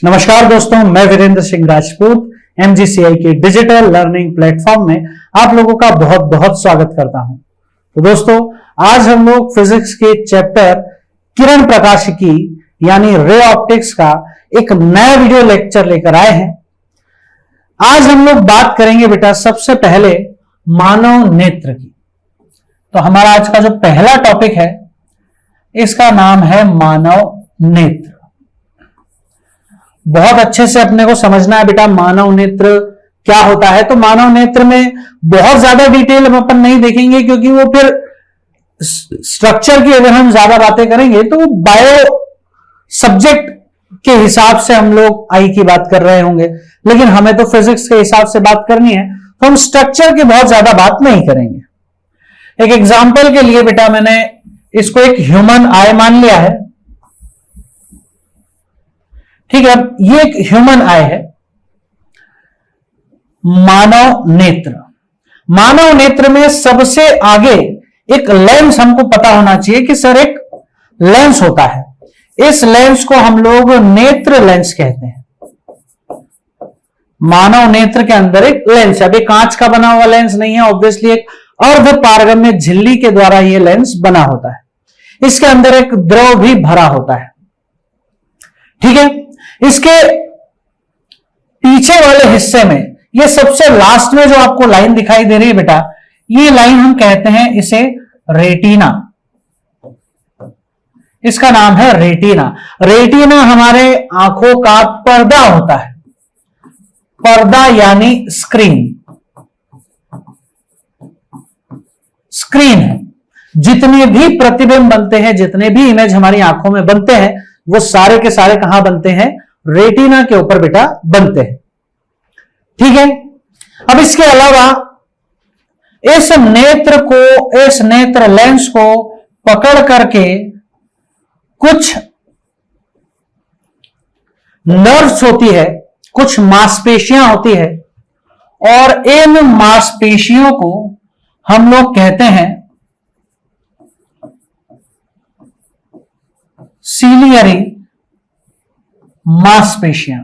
नमस्कार दोस्तों, मैं वीरेंद्र सिंह राजपूत MGCI के डिजिटल लर्निंग प्लेटफॉर्म में आप लोगों का बहुत बहुत स्वागत करता हूं। तो दोस्तों, आज हम लोग फिजिक्स के चैप्टर किरण प्रकाशिकी यानी रे ऑप्टिक्स का एक नया वीडियो लेक्चर लेकर आए हैं। आज हम लोग बात करेंगे बेटा सबसे पहले मानव नेत्र की। तो हमारा आज का जो पहला टॉपिक है इसका नाम है मानव नेत्र। बहुत अच्छे से अपने को समझना है बेटा मानव नेत्र क्या होता है। तो मानव नेत्र में बहुत ज्यादा डिटेल हम अपन नहीं देखेंगे, क्योंकि वो फिर स्ट्रक्चर की अगर हम ज्यादा बातें करेंगे तो बायो सब्जेक्ट के हिसाब से हम लोग आई की बात कर रहे होंगे, लेकिन हमें तो फिजिक्स के हिसाब से बात करनी है, तो हम स्ट्रक्चर की बहुत ज्यादा बात नहीं करेंगे। एक एग्जाम्पल के लिए बेटा मैंने इसको एक ह्यूमन आई मान लिया है, ठीक है। ये एक ह्यूमन आई है। मानव नेत्र, मानव नेत्र में सबसे आगे एक लेंस हमको पता होना चाहिए कि सर एक लेंस होता है। इस लेंस को हम लोग नेत्र लेंस कहते हैं। मानव नेत्र के अंदर एक लेंस है। अभी कांच का बना हुआ लेंस नहीं है, ऑब्वियसली एक अर्ध पारगम्य झिल्ली के द्वारा यह लेंस बना होता है। इसके अंदर एक द्रव भी भरा होता है, ठीक है। इसके पीछे वाले हिस्से में ये सबसे लास्ट में जो आपको लाइन दिखाई दे रही है बेटा, ये लाइन हम कहते हैं इसे रेटिना। इसका नाम है रेटिना। रेटिना हमारे आंखों का पर्दा होता है। पर्दा यानी स्क्रीन, स्क्रीन है। जितने भी प्रतिबिंब बनते हैं, जितने भी इमेज हमारी आंखों में बनते हैं, वो सारे के सारे कहां बनते हैं? रेटिना के ऊपर बेटा बनते हैं, ठीक है। अब इसके अलावा इस नेत्र को, इस नेत्र लेंस को पकड़ करके कुछ नर्व्स होती है, कुछ मांसपेशियां होती है, और इन मांसपेशियों को हम लोग कहते हैं सीलियरी मांसपेशियां,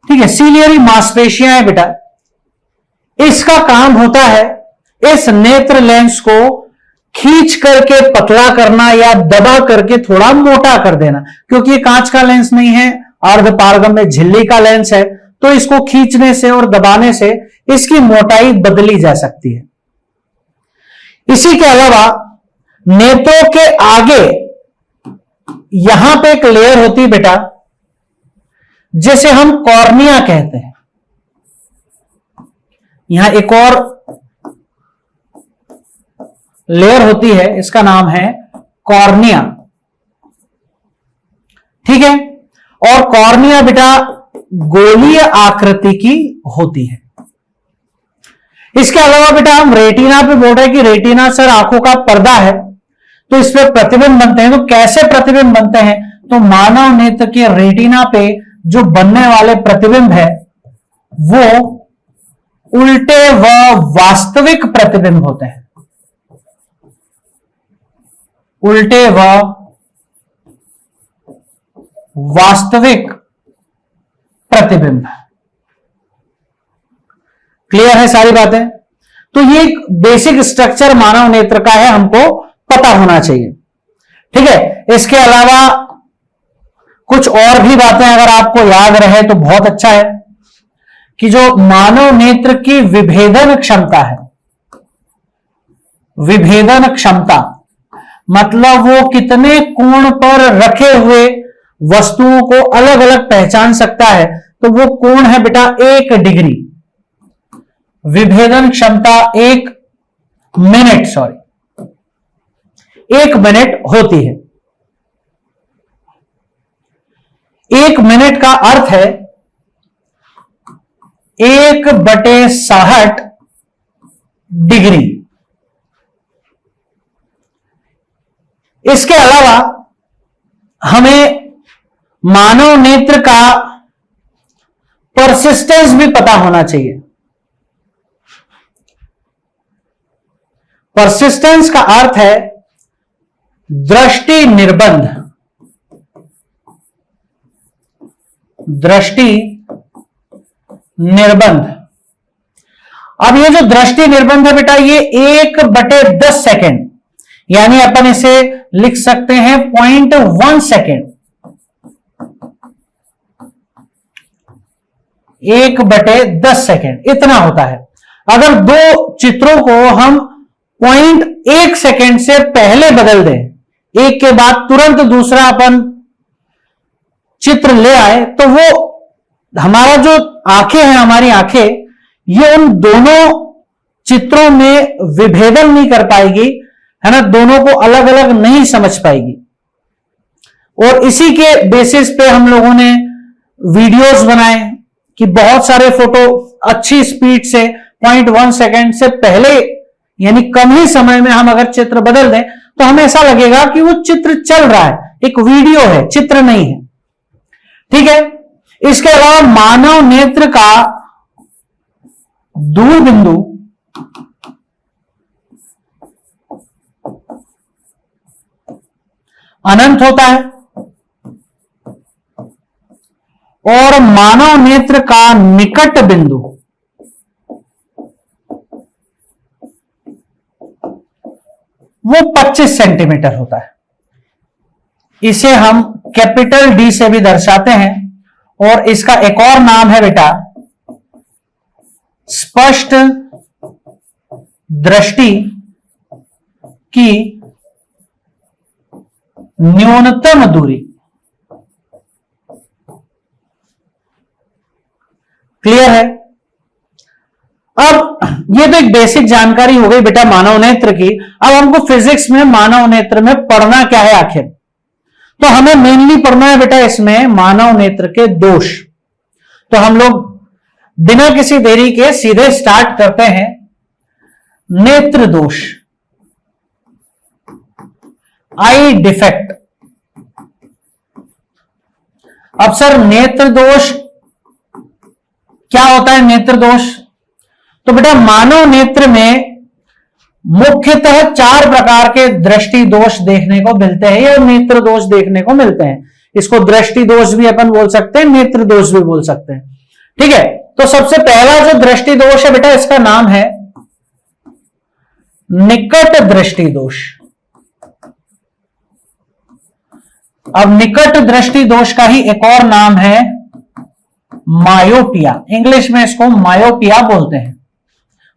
ठीक है। सीलियरी मांसपेशियां है बेटा। इसका काम होता है इस नेत्र लेंस को खींच करके पतला करना या दबा करके थोड़ा मोटा कर देना, क्योंकि ये कांच का लेंस नहीं है, अर्धपारगम्य झिल्ली का लेंस है। तो इसको खींचने से और दबाने से इसकी मोटाई बदली जा सकती है। इसी के अलावा नेत्रों के आगे यहां पे एक लेयर होती है बेटा, जिसे हम कॉर्निया कहते हैं। यहां एक और लेयर होती है, इसका नाम है कॉर्निया, ठीक है। और कॉर्निया बेटा गोलीय आकृति की होती है। इसके अलावा बेटा हम रेटिना पे बोल रहे हैं कि रेटिना सर आंखों का पर्दा है, तो इस पे प्रतिबिंब बनते हैं। तो कैसे प्रतिबिंब बनते हैं? तो मानव नेत्र के रेटिना पे जो बनने वाले प्रतिबिंब है वो उल्टे व वास्तविक प्रतिबिंब होते हैं। उल्टे व वास्तविक प्रतिबिंब। क्लियर है सारी बातें? तो ये एक बेसिक स्ट्रक्चर मानव नेत्र का है, हमको पता होना चाहिए, ठीक है। इसके अलावा कुछ और भी बातें अगर आपको याद रहे तो बहुत अच्छा है कि जो मानव नेत्र की विभेदन क्षमता है, विभेदन क्षमता मतलब वो कितने कोण पर रखे हुए वस्तुओं को अलग अलग पहचान सकता है, तो वो कोण है बेटा 1 डिग्री। विभेदन क्षमता 1 मिनट होती है। 1 मिनट का अर्थ है 1/60 डिग्री। इसके अलावा हमें मानव नेत्र का परसिस्टेंस भी पता होना चाहिए। परसिस्टेंस का अर्थ है दृष्टि निर्बंध, दृष्टि निर्बंध। अब ये जो दृष्टि निर्बंध है बेटा, ये 1/10 सेकेंड, यानी अपन इसे लिख सकते हैं 0.1 सेकेंड। 1/10 सेकेंड इतना होता है। अगर दो चित्रों को हम 0.1 सेकेंड से पहले बदल दें, एक के बाद तुरंत दूसरा अपन चित्र ले आए, तो वो हमारा जो आंखें हैं, हमारी आंखें, ये उन दोनों चित्रों में विभेदन नहीं कर पाएगी, है ना, दोनों को अलग अलग नहीं समझ पाएगी। और इसी के बेसिस पे हम लोगों ने वीडियोस बनाए कि बहुत सारे फोटो अच्छी स्पीड से 0.1 सेकेंड से पहले, यानी कम ही समय में हम अगर चित्र बदल दें तो हमें ऐसा लगेगा कि वो चित्र चल रहा है, एक वीडियो है, चित्र नहीं है। ठीक है। इसके अलावा मानव नेत्र का दूर बिंदु अनंत होता है और मानव नेत्र का निकट बिंदु वो 25 सेंटीमीटर होता है। इसे हम कैपिटल डी से भी दर्शाते हैं और इसका एक और नाम है बेटा स्पष्ट दृष्टि की न्यूनतम दूरी। क्लियर है। अब ये तो एक बेसिक जानकारी हो गई बेटा मानव नेत्र की। अब हमको फिजिक्स में मानव नेत्र में पढ़ना क्या है आखिर, तो हमें मेनली पढ़ना है बेटा इसमें मानव नेत्र के दोष। तो हम लोग बिना किसी देरी के सीधे स्टार्ट करते हैं। नेत्र दोष, आई डिफेक्ट। अब सर नेत्र दोष क्या होता है? नेत्र दोष तो बेटा मानव नेत्र में मुख्यतः 4 प्रकार के दृष्टि दोष देखने को मिलते हैं या नेत्र दोष देखने को मिलते हैं। इसको दृष्टि दोष भी अपन बोल सकते हैं, नेत्र दोष भी बोल सकते हैं। ठीक है। तो सबसे पहला जो दृष्टि दोष है बेटा, इसका नाम है निकट दृष्टि दोष। अब निकट दृष्टि दोष का ही एक और नाम है मायोपिया। इंग्लिश में इसको मायोपिया बोलते हैं।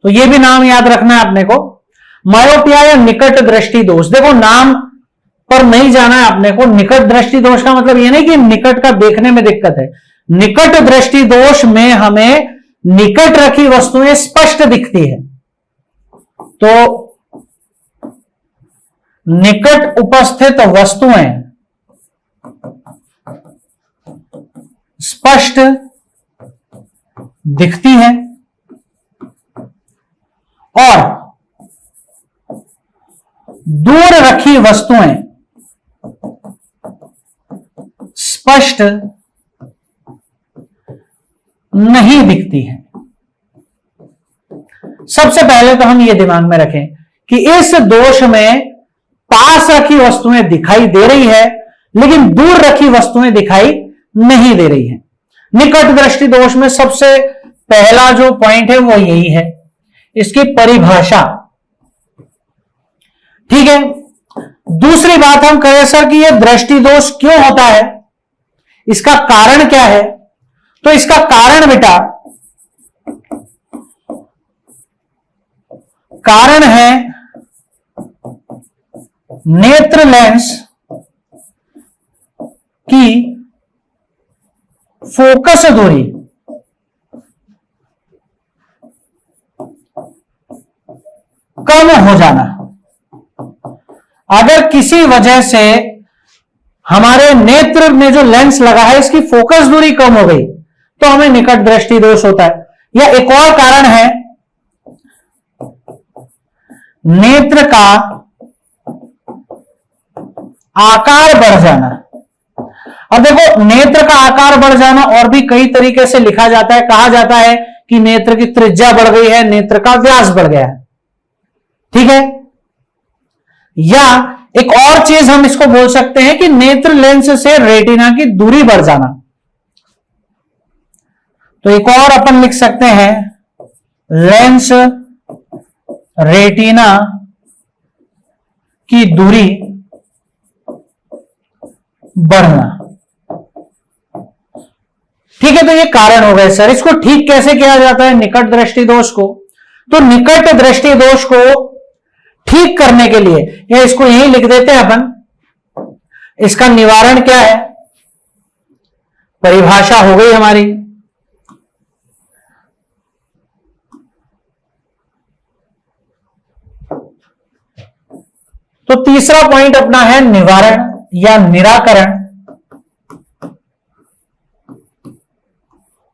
तो ये भी नाम याद रखना है अपने को, मायोपिया या निकट दृष्टि दोष। देखो नाम पर नहीं जाना है अपने को। निकट दृष्टि दोष का मतलब ये नहीं कि निकट का देखने में दिक्कत है। निकट दृष्टि दोष में हमें निकट रखी वस्तुएं स्पष्ट दिखती है। तो निकट उपस्थित वस्तुएं स्पष्ट दिखती हैं और दूर रखी वस्तुएं स्पष्ट नहीं दिखती हैं। सबसे पहले तो हम यह दिमाग में रखें कि इस दोष में पास रखी वस्तुएं दिखाई दे रही है लेकिन दूर रखी वस्तुएं दिखाई नहीं दे रही है। निकट दृष्टि दोष में सबसे पहला जो पॉइंट है वो यही है, इसकी परिभाषा। ठीक है। दूसरी बात हम कहें सर कि यह दृष्टि दोष क्यों होता है, इसका कारण क्या है? तो इसका कारण बेटा कारण है नेत्र लेंस की फोकस दूरी कम हो जाना। अगर किसी वजह से हमारे नेत्र में जो लेंस लगा है इसकी फोकस दूरी कम हो गई तो हमें निकट दृष्टि दोष होता है। या एक और कारण है नेत्र का आकार बढ़ जाना। अब देखो नेत्र का आकार बढ़ जाना और भी कई तरीके से लिखा जाता है। कहा जाता है कि नेत्र की त्रिज्या बढ़ गई है, नेत्र का व्यास बढ़ गया है। ठीक है। या एक और चीज हम इसको बोल सकते हैं कि नेत्र लेंस से रेटिना की दूरी बढ़ जाना। तो एक और अपन लिख सकते हैं, लेंस रेटिना की दूरी बढ़ना। ठीक है, तो ये कारण हो गए सर। इसको ठीक कैसे किया जाता है निकट दृष्टि दोष को? तो निकट दृष्टि दोष को ठीक करने के लिए, या इसको यही लिख देते हैं अपन, इसका निवारण क्या है? परिभाषा हो गई हमारी। तो तीसरा पॉइंट अपना है निवारण या निराकरण।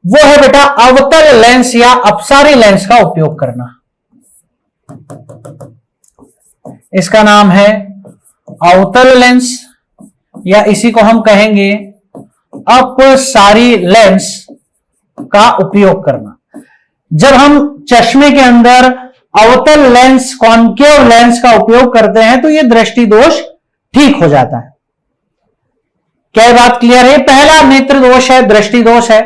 वो है बेटा अवतल लेंस या अपसारी लेंस का उपयोग करना। इसका नाम है अवतल लेंस, या इसी को हम कहेंगे अपसारी लेंस का उपयोग करना। जब हम चश्मे के अंदर अवतल लेंस, कॉन्केव लेंस का उपयोग करते हैं तो यह दृष्टि दोष ठीक हो जाता है। क्या ये बात क्लियर है? पहला नेत्र दोष है, दृष्टि दोष है।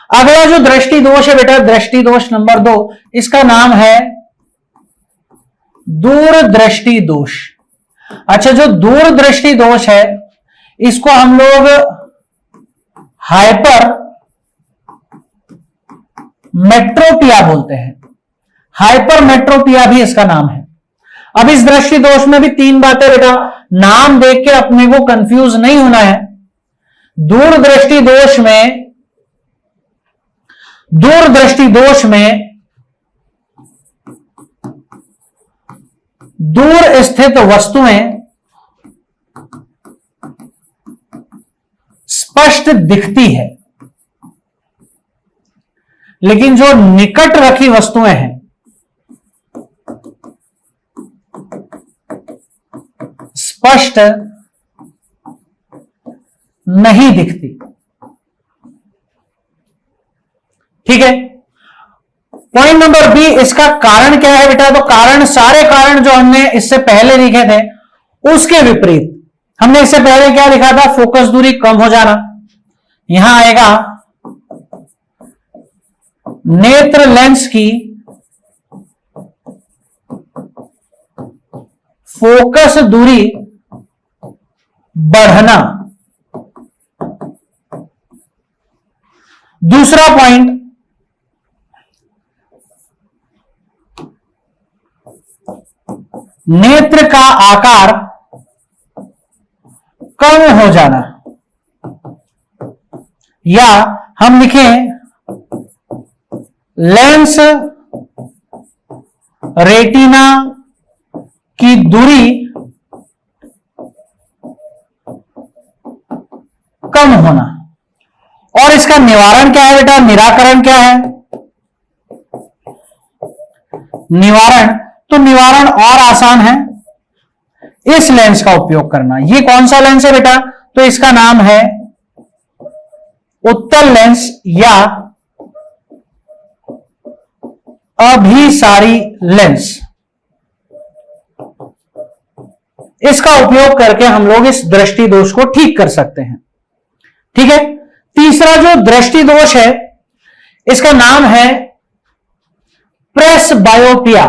अगला जो दृष्टि दोष है बेटा, दृष्टि दोष नंबर 2, इसका नाम है दूरदृष्टि दोष। अच्छा, जो दूरदृष्टि दोष है इसको हम लोग हाइपर मेट्रोपिया बोलते हैं। हाइपर मेट्रोपिया भी इसका नाम है। अब इस दृष्टि दोष में भी 3 बातें बेटा, नाम देख के अपने को कंफ्यूज नहीं होना है। दूरदृष्टि दोष में दूर स्थित वस्तुएं स्पष्ट दिखती है, लेकिन जो निकट रखी वस्तुएं हैं स्पष्ट नहीं दिखती। ठीक है। पॉइंट नंबर बी, इसका कारण क्या है बेटा? तो कारण, सारे कारण जो हमने इससे पहले लिखे थे उसके विपरीत। हमने इससे पहले क्या लिखा था? फोकस दूरी कम हो जाना। यहां आएगा नेत्र लेंस की फोकस दूरी बढ़ना। दूसरा पॉइंट, नेत्र का आकार कम हो जाना, या हम लिखें लेंस रेटिना की दूरी कम होना। और इसका निवारण क्या है बेटा? निराकरण क्या है? निवारण, तो निवारण और आसान है, इस लेंस का उपयोग करना। ये कौन सा लेंस है बेटा? तो इसका नाम है उत्तल लेंस या अभिसारी लेंस। इसका उपयोग करके हम लोग इस दृष्टि दोष को ठीक कर सकते हैं। ठीक है। तीसरा जो दृष्टि दोष है इसका नाम है प्रेसबायोपिया।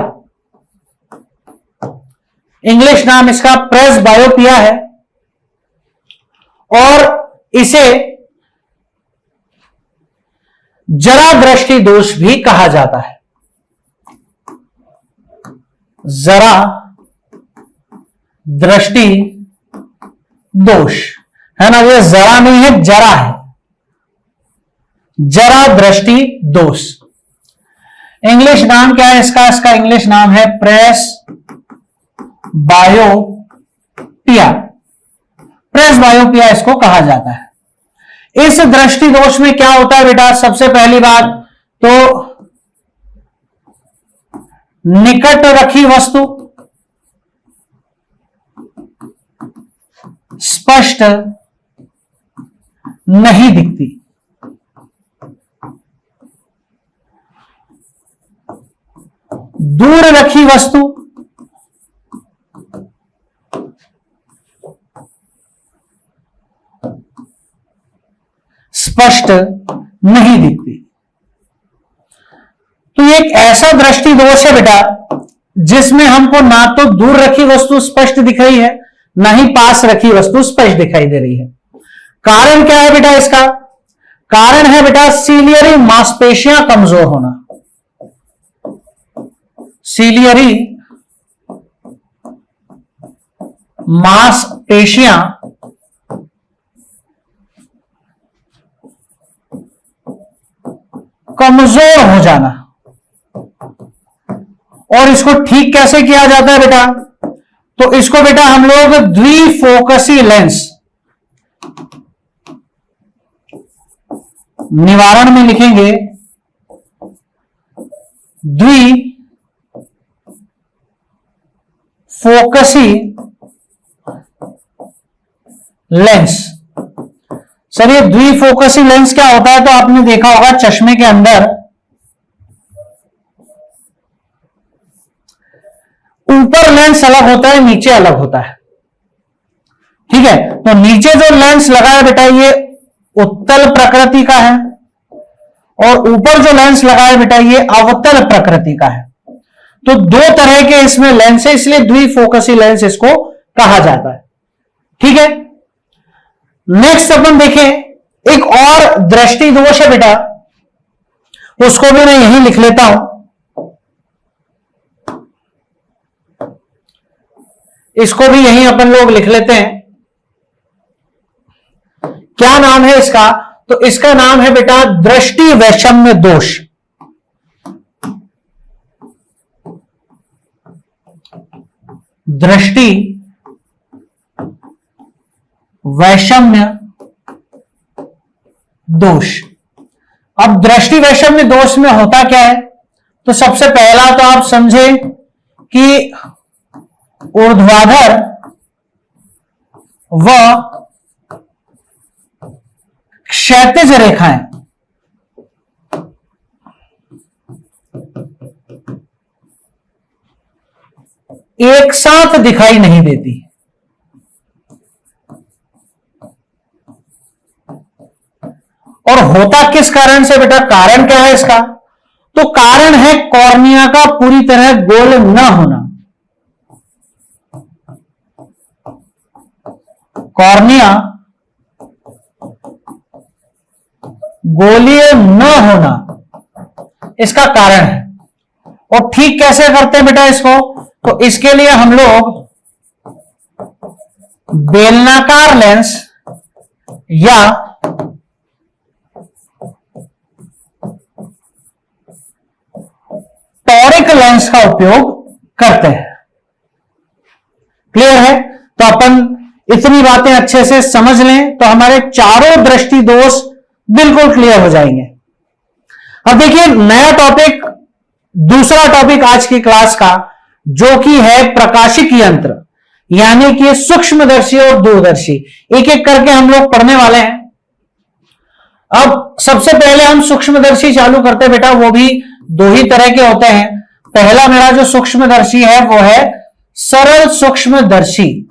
इंग्लिश नाम इसका प्रेसबायोपिया है, और इसे जरा दृष्टि दोष भी कहा जाता है। जरा दृष्टि दोष है ना, ये जरा नहीं है, जरा है, जरा दृष्टि दोष। इंग्लिश नाम क्या है इसका? इसका इंग्लिश नाम है प्रेस बायोपिया। प्रेस बायोपिया इसको कहा जाता है। इस दृष्टि दोष में क्या होता है बेटा? सबसे पहली बात तो निकट रखी वस्तु स्पष्ट नहीं दिखती। दूर रखी वस्तु स्पष्ट नहीं दिखती। तो ये एक ऐसा दृष्टि दोष है बेटा जिसमें हमको ना तो दूर रखी वस्तु स्पष्ट दिख रही है, ना ही पास रखी वस्तु स्पष्ट दिखाई दे रही है। कारण क्या है बेटा इसका? कारण है बेटा सीलियरी मांसपेशियां कमजोर होना। सीलियरी मांसपेशियां कमजोर हो जाना। और इसको ठीक कैसे किया जाता है बेटा? तो इसको बेटा हम लोग द्विफोकसी लेंस, निवारण में लिखेंगे द्विफोकसी लेंस। सर ये द्विफोकसी लेंस क्या होता है? तो आपने देखा होगा चश्मे के अंदर ऊपर लेंस अलग होता है, नीचे अलग होता है। ठीक है, तो नीचे जो लेंस लगा है बेटा ये उत्तल प्रकृति का है, और ऊपर जो लेंस लगा है बेटा ये अवतल प्रकृति का है। तो दो तरह के इसमें लेंस है, इसलिए द्विफोकसी लेंस इसको कहा जाता है। ठीक है, नेक्स्ट अपन देखें एक और दृष्टि दोष है बेटा, उसको भी मैं यहीं लिख लेता हूं। इसको भी यहीं अपन लोग लिख लेते हैं। क्या नाम है इसका? तो इसका नाम है बेटा दृष्टि वैषम्य दोष। दृष्टि वैषम्य दोष। अब दृष्टि वैषम्य दोष में होता क्या है? तो सबसे पहला तो आप समझे कि ऊर्ध्वाधर व क्षैतिज रेखाएं एक साथ दिखाई नहीं देती। और होता किस कारण से बेटा? कारण क्या है इसका? तो कारण है कॉर्निया का पूरी तरह गोल न होना। कॉर्निया गोलीय न होना इसका कारण है। और ठीक कैसे करते हैं बेटा इसको? तो इसके लिए हम लोग बेलनाकार लेंस या टॉरिक लेंस का उपयोग करते हैं। क्लियर है? तो अपन इतनी बातें अच्छे से समझ लें तो हमारे चारों दृष्टि दोष बिल्कुल क्लियर हो जाएंगे। अब देखिए नया टॉपिक, दूसरा टॉपिक आज की क्लास का, जो कि है प्रकाशिक यंत्र, यानी कि सूक्ष्मदर्शी और दूरदर्शी। एक एक करके हम लोग पढ़ने वाले हैं। अब सबसे पहले हम सूक्ष्मदर्शी चालू करते हैं बेटा, वो भी दो ही तरह के होते हैं। पहला मेरा जो सूक्ष्मदर्शी है वो है सरल सूक्ष्मदर्शी।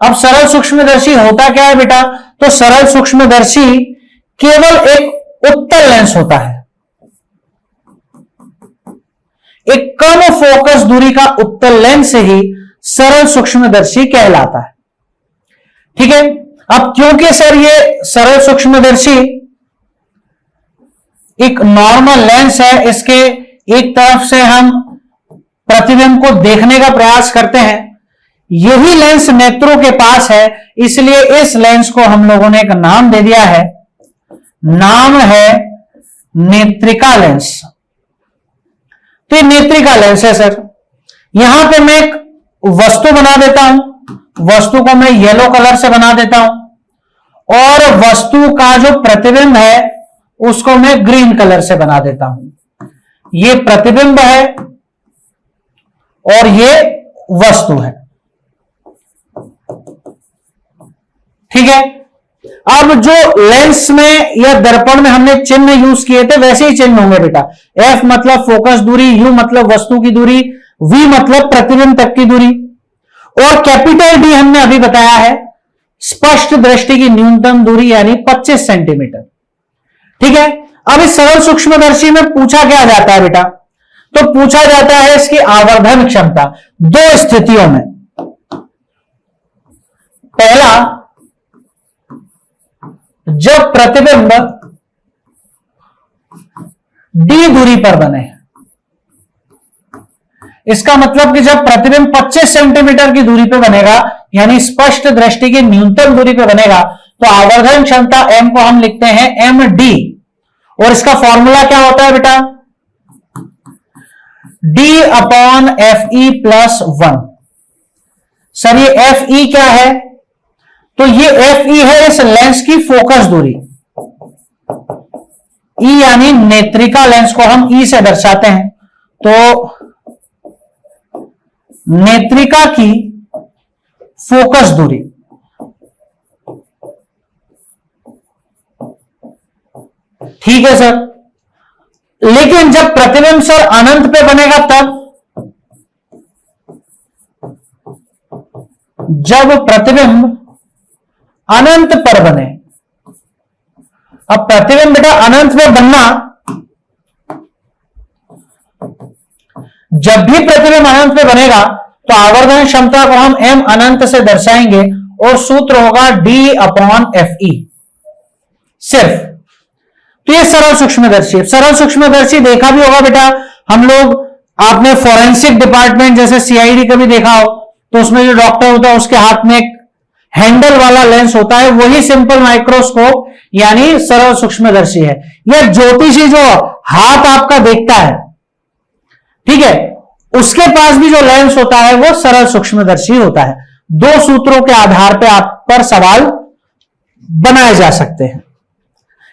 अब सरल सूक्ष्मदर्शी होता क्या है बेटा? तो सरल सूक्ष्मदर्शी केवल एक उत्तल लेंस होता है, एक कम फोकस दूरी का उत्तल लेंस ही सरल सूक्ष्मदर्शी कहलाता है। ठीक है, अब क्योंकि सर ये सरल सूक्ष्मदर्शी एक नॉर्मल लेंस है, इसके एक तरफ से हम प्रतिबिंब को देखने का प्रयास करते हैं, यही लेंस नेत्रों के पास है, इसलिए इस लेंस को हम लोगों ने एक नाम दे दिया है, नाम है नेत्रिका लेंस। तो ये नेत्रिका लेंस है सर। यहां पे मैं एक वस्तु बना देता हूं, वस्तु को मैं येलो कलर से बना देता हूं, और वस्तु का जो प्रतिबिंब है उसको मैं ग्रीन कलर से बना देता हूं। ये प्रतिबिंब है और ये वस्तु है। ठीक है, अब जो लेंस में या दर्पण में हमने चिन्ह यूज किए थे वैसे ही चिन्ह होंगे बेटा। F मतलब फोकस दूरी, U मतलब वस्तु की दूरी, V मतलब प्रतिबिंब तक की दूरी, और कैपिटल D हमने अभी बताया है स्पष्ट दृष्टि की न्यूनतम दूरी यानी 25 सेंटीमीटर। ठीक है, अब इस सरल सूक्ष्मदर्शी में पूछा क्या जाता है बेटा? तो पूछा जाता है इसकी आवर्धन क्षमता दो स्थितियों में। पहला, जब प्रतिबिंब डी दूरी पर बने, इसका मतलब कि जब प्रतिबिंब 25 सेंटीमीटर की दूरी पर बनेगा यानी स्पष्ट दृष्टि की न्यूनतम दूरी पर बनेगा, तो आवर्धन क्षमता एम को हम लिखते हैं एम डी, और इसका फॉर्मूला क्या होता है बेटा? D upon F E plus 1। Sir ये एफ ई क्या है? तो ये एफ ई है इस लेंस की फोकस दूरी, ई यानी नेत्रिका लेंस को हम ई से दर्शाते हैं, तो नेत्रिका की फोकस दूरी। ठीक है सर, लेकिन जब प्रतिबिंब सर अनंत पे बनेगा तब, जब प्रतिबिंब अनंत पर बने, अब प्रतिबिंब बेटा अनंत पे बनना, जब भी प्रतिबिंब अनंत पे बनेगा तो आवर्धन क्षमता को हम एम अनंत से दर्शाएंगे और सूत्र होगा डी अपॉन एफ ई सिर्फ। तो ये सरल सूक्ष्मदर्शी। सरल सूक्ष्मदर्शी देखा भी होगा बेटा हम लोग, आपने फोरेंसिक डिपार्टमेंट जैसे सीआईडी कभी देखा हो, तो उसमें जो डॉक्टर होता है उसके हाथ में एक हैंडल वाला लेंस होता है, वही सिंपल माइक्रोस्कोप यानी सरल सूक्ष्मदर्शी है। यह ज्योतिषी जो हाथ आपका देखता है, ठीक है, उसके पास भी जो लेंस होता है वो सरल सूक्ष्मदर्शी होता है। दो सूत्रों के आधार पर आप पर सवाल बनाए जा सकते हैं।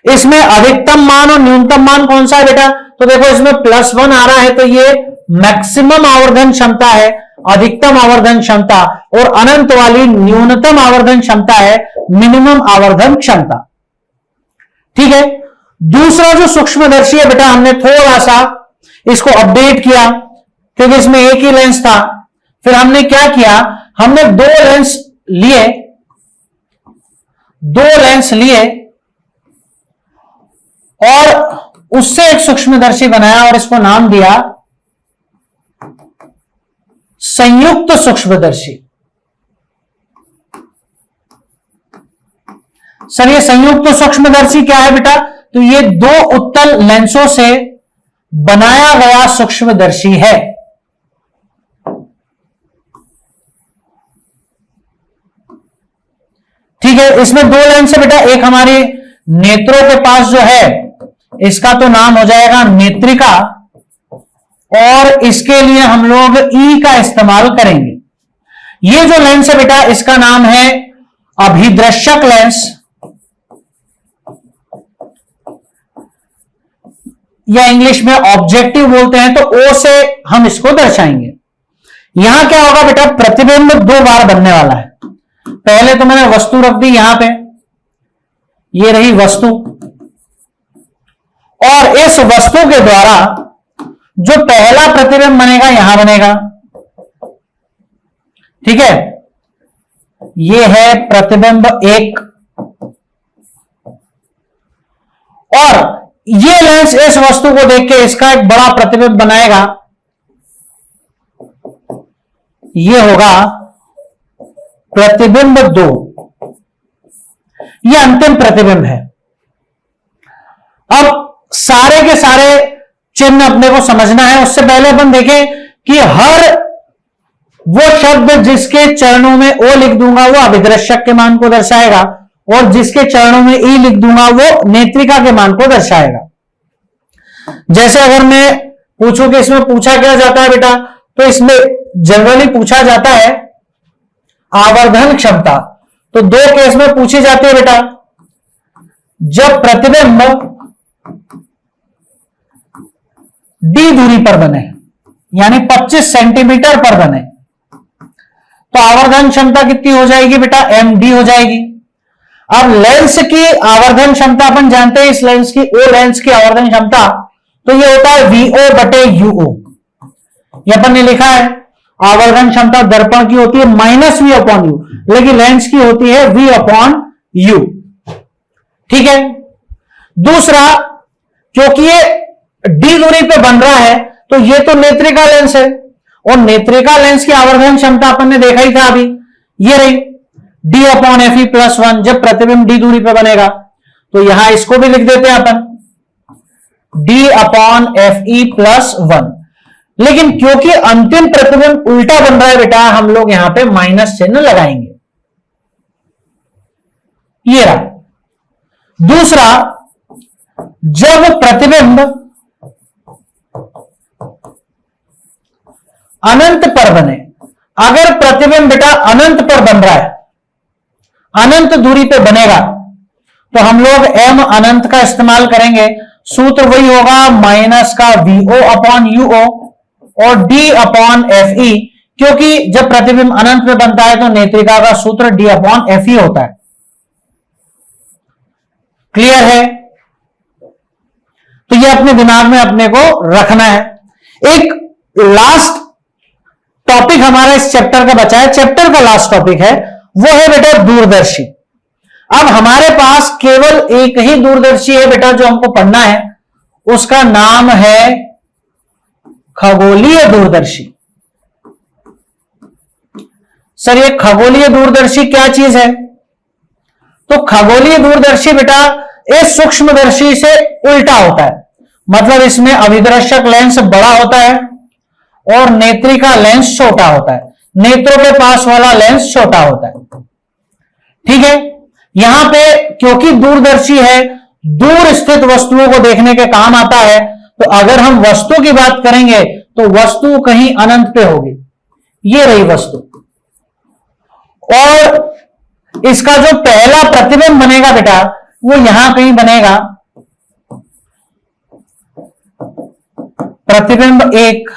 इसमें अधिकतम मान और न्यूनतम मान कौन सा है बेटा? तो देखो इसमें +1 आ रहा है तो ये मैक्सिमम आवर्धन क्षमता है, अधिकतम आवर्धन क्षमता, और अनंत वाली न्यूनतम आवर्धन क्षमता है, मिनिमम आवर्धन क्षमता। ठीक है, दूसरा जो सूक्ष्मदर्शी है बेटा, हमने थोड़ा सा इसको अपडेट किया क्योंकि इसमें एक ही लेंस था। फिर हमने क्या किया, हमने दो लेंस लिए और उससे एक सूक्ष्मदर्शी बनाया और इसको नाम दिया संयुक्त सूक्ष्मदर्शी। सर ये संयुक्त सूक्ष्मदर्शी क्या है बेटा? तो ये दो उत्तल लेंसों से बनाया गया सूक्ष्मदर्शी है। ठीक है, इसमें दो लेंस है बेटा, एक हमारे नेत्रों के पास जो है इसका तो नाम हो जाएगा नेत्रिका, और इसके लिए हम लोग ई का इस्तेमाल करेंगे। ये जो लेंस है बेटा इसका नाम है अभिदर्शक लेंस, या इंग्लिश में ऑब्जेक्टिव बोलते हैं, तो ओ से हम इसको दर्शाएंगे। यहां क्या होगा बेटा, प्रतिबिंब दो बार बनने वाला है। पहले तो मैंने वस्तु रख दी यहां पे, ये रही वस्तु, और इस वस्तु के द्वारा जो पहला प्रतिबिंब बनेगा यहां बनेगा। ठीक है, ये है प्रतिबिंब 1, और ये लेंस इस वस्तु को देख के इसका एक बड़ा प्रतिबिंब बनाएगा, ये होगा प्रतिबिंब 2। ये अंतिम प्रतिबिंब है। अब सारे के सारे चिन्ह अपने को समझना है, उससे पहले अपन देखें कि हर वो शब्द जिसके चरणों में ओ लिख दूंगा वो अभिदर्शक के मान को दर्शाएगा, और जिसके चरणों में ई लिख दूंगा वो नेत्रिका के मान को दर्शाएगा। जैसे अगर मैं पूछूं कि इसमें पूछा क्या जाता है बेटा, तो इसमें जनरली पूछा जाता है आवर्धन क्षमता। तो दो केस में पूछी जाती है बेटा, जब प्रतिबिंब डी दूरी पर बने यानी 25 सेंटीमीटर पर बने, तो आवर्धन क्षमता कितनी हो जाएगी बेटा? एम डी हो जाएगी। अब लेंस की आवर्धन क्षमता अपन जानते हैं, इस लेंस की, ओ लेंस की आवर्धन क्षमता, तो ये होता है VO/UO, ये अपन ने लिखा है। आवर्धन क्षमता दर्पण की होती है माइनस वी अपॉन यू, लेकिन लेंस की होती है वी अपॉन यू। ठीक है। दूसरा, क्योंकि ये डी दूरी पे बन रहा है तो ये तो नेत्रिका लेंस है, और नेत्रिका लेंस की आवर्धन क्षमता अपन ने देखा ही था अभी, ये रही D upon F E plus one. जब प्रतिबिंब डी दूरी पे बनेगा तो यहां इसको भी लिख देते हैं अपन D upon F E plus one. लेकिन क्योंकि अंतिम प्रतिबिंब उल्टा बन रहा है बेटा, हम लोग यहां पे माइनस चिन्ह लगाएंगे। ये रहा। दूसरा, जब प्रतिबिंब अनंत पर बने, अगर प्रतिबिंब बेटा अनंत पर बन रहा है, अनंत दूरी पे बनेगा, तो हम लोग एम अनंत का इस्तेमाल करेंगे। सूत्र वही होगा माइनस का वीओ अपॉन यूओ और डी अपॉन एफ ई, क्योंकि जब प्रतिबिंब अनंत में बनता है तो नेत्रिका का सूत्र डी अपॉन एफ ई होता है। क्लियर है? तो ये अपने दिमाग में अपने को रखना है। एक लास्ट टॉपिक हमारा इस चैप्टर का बचा है, चैप्टर का लास्ट टॉपिक है, वो है बेटा दूरदर्शी। अब हमारे पास केवल एक ही दूरदर्शी है बेटा जो हमको पढ़ना है, उसका नाम है खगोलीय दूरदर्शी। सर ये खगोलीय दूरदर्शी क्या चीज है? तो खगोलीय दूरदर्शी बेटा इस सूक्ष्मदर्शी से उल्टा होता है, मतलब इसमें अभिदर्शक लेंस बड़ा होता है और नेत्रिका लेंस छोटा होता है, नेत्रों के पास वाला लेंस छोटा होता है। ठीक है। यहां पे क्योंकि दूरदर्शी है, दूर स्थित वस्तुओं को देखने के काम आता है, तो अगर हम वस्तु की बात करेंगे तो वस्तु कहीं अनंत पे होगी। ये रही वस्तु, और इसका जो पहला प्रतिबिंब बनेगा बेटा वो यहां कहीं बनेगा, प्रतिबिंब एक,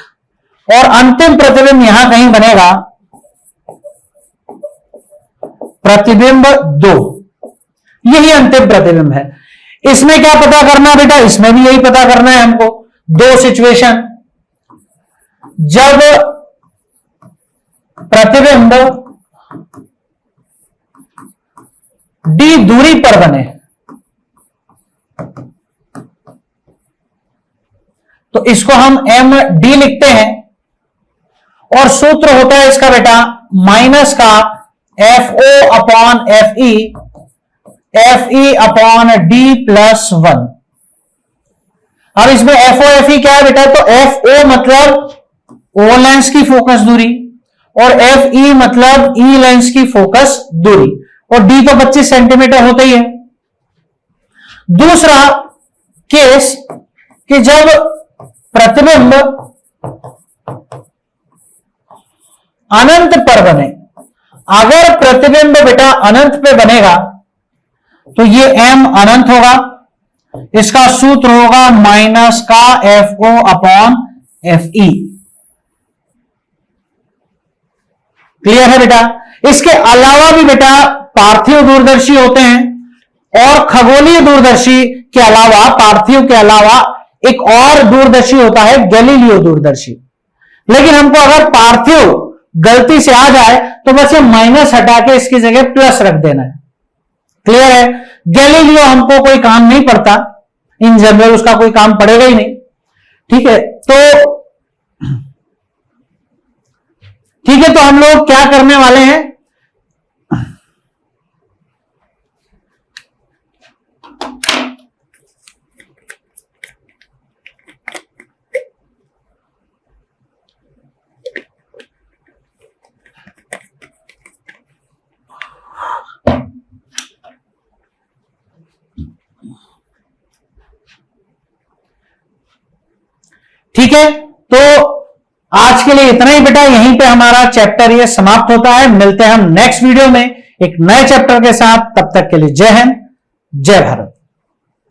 और अंतिम प्रतिबिंब यहां कहीं बनेगा, प्रतिबिंब दो। यही अंतिम प्रतिबिंब है। इसमें क्या पता करना बेटा? इसमें भी यही पता करना है हमको। दो सिचुएशन, जब प्रतिबिंब डी दूरी पर बने तो इसको हम एम डी लिखते हैं, और सूत्र होता है इसका बेटा माइनस का F O upon F E upon D plus one. अब इसमें एफ ओ एफ ई क्या है बेटा? तो एफ ओ मतलब ओ लेंस की फोकस दूरी, और एफ ई मतलब ई लेंस की फोकस दूरी, और डी तो 25 सेंटीमीटर होता ही है। दूसरा केस कि जब प्रतिबिंब अनंत पर बने, अगर प्रतिबिंब बेटा अनंत पे बनेगा तो ये एम अनंत होगा, इसका सूत्र होगा माइनस का F O upon F E. Clear है बेटा? इसके अलावा भी बेटा पार्थिव दूरदर्शी होते हैं, और खगोलीय दूरदर्शी के अलावा, पार्थिव के अलावा एक और दूरदर्शी होता है गैलीलियो दूरदर्शी। लेकिन हमको अगर पार्थिव गलती से आ जाए तो बस ये माइनस हटा के इसकी जगह प्लस रख देना है। क्लियर है? गैलीलियो हमको कोई काम नहीं पड़ता, इन जनरल उसका कोई काम पड़ेगा ही नहीं। ठीक है, तो हम लोग क्या करने वाले हैं, ठीक है, तो आज के लिए इतना ही बेटा। यहीं पे हमारा चैप्टर ये समाप्त होता है। मिलते हैं हम नेक्स्ट वीडियो में एक नए चैप्टर के साथ। तब तक के लिए जय हिंद, जय भारत।